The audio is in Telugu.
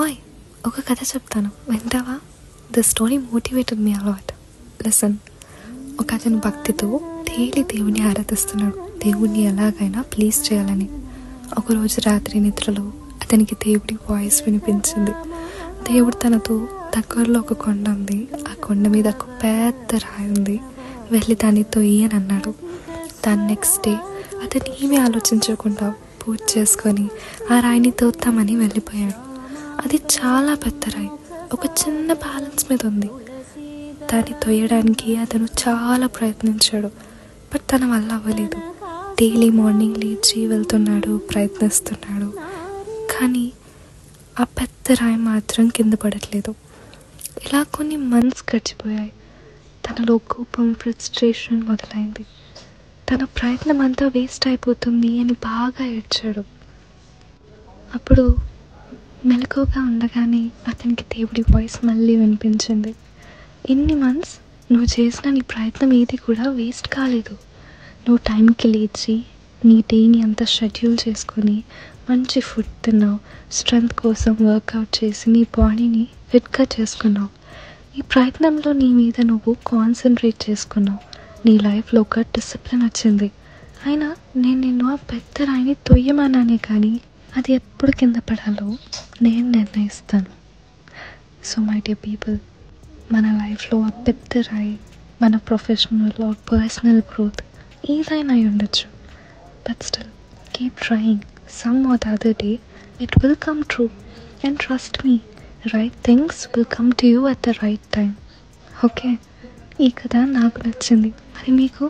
ఓయ్, ఒక కథ చెప్తాను, వింటావా? The story motivated me a lot. Listen. ఒక అతను భక్తితో డైలీ దేవుణ్ణి ఆరాధిస్తున్నాడు, దేవుణ్ణి ఎలాగైనా ప్లీజ్ చేయాలని. ఒకరోజు రాత్రి నిద్రలో అతనికి దేవుడి వాయిస్ వినిపించింది. దేవుడు తనతో దగ్గరలో ఒక కొండ ఉంది, ఆ కొండ మీద ఒక పెద్ద రాయి ఉంది, వెళ్ళి దాన్ని తొయ్యి అని అన్నాడు. దాని నెక్స్ట్ డే అతను ఏమీ ఆలోచించకుండా పూజ చేసుకొని ఆ రాయిని తోద్దామని వెళ్ళిపోయాడు. అది చాలా పెద్ద రాయి, ఒక చిన్న బ్యాలెన్స్ మీద ఉంది. దాన్ని తొయ్యడానికి అతను చాలా ప్రయత్నించాడు, బట్ తన వల్ల అవ్వలేదు. డైలీ మార్నింగ్ లేచి వెళ్తున్నాడు, ప్రయత్నిస్తున్నాడు, కానీ ఆ పెద్ద రాయి మాత్రం కింద పడట్లేదు. ఇలా కొన్ని మంత్స్ గడిచిపోయాయి. తనలో కోపం, ఫ్రస్ట్రేషన్ మొదలైంది. తన ప్రయత్నం అంతా వేస్ట్ అయిపోతుంది అని బాగా ఏడ్చాడు. అప్పుడు మెలకువగా ఉండగానే అతనికి దేవుడి వాయిస్ మళ్ళీ వినిపించింది. ఇన్ని మంత్స్ నువ్వు చేసిన నీ ప్రయత్నం ఏది కూడా వేస్ట్ కాలేదు. నువ్వు టైంకి లేచి నీ డేని అంతా షెడ్యూల్ చేసుకొని మంచి ఫుడ్ తిన్నావు, స్ట్రెంగ్త్ కోసం వర్కౌట్ చేసి నీ బాడీని ఫిట్గా చేసుకున్నావు. ఈ ప్రయత్నంలో నీ మీద నువ్వు కాన్సన్ట్రేట్ చేసుకున్నావు. నీ లైఫ్లో ఒక డిసిప్లిన్ వచ్చింది. అయినా నేను నిన్ను ఆ పెద్ద రాయిని తొయ్యమన్నానే కానీ అది ఎప్పుడు కింద పడాలో నేను నిర్ణయిస్తాను. సో మై డియర్ పీపుల్, మన లైఫ్లో ఆ పెద్ద రాయి మన ప్రొఫెషనల్ ఆర్ పర్సనల్ గ్రోత్ ఏదైనా అయి ఉండొచ్చు. But still keep trying. Some or the other day it will come true. And trust me, right things will come to you at the right time. Okay, ఈ కథ నాకు నచ్చింది, మరి మీకు